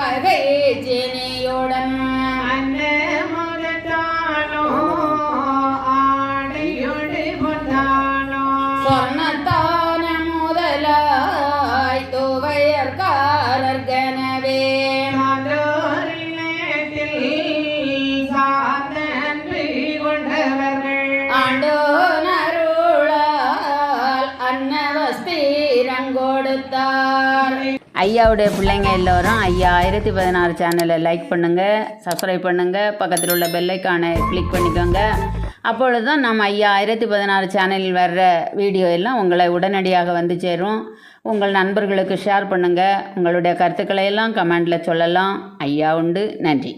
வகை ஜெனியுடன் சொர்ணத்தான முதலாய் துவையற்காரர்கனவே ஐயாவுடைய பிள்ளைங்க எல்லோரும் ஐயா 1016 சேனலை லைக் பண்ணுங்கள், சப்ஸ்கிரைப் பண்ணுங்கள், பக்கத்தில் உள்ள பெல்லைக்கானை கிளிக் பண்ணிக்கோங்க. அப்பொழுது தான் நம்ம ஐயா 1016 சேனலில் வர்ற வீடியோ எல்லாம் உங்களை உடனடியாக வந்து சேரும். உங்கள் நண்பர்களுக்கு ஷேர் பண்ணுங்கள். உங்களுடைய கருத்துக்களை எல்லாம் கமெண்டில் சொல்லலாம். ஐயா உண்டு. நன்றி.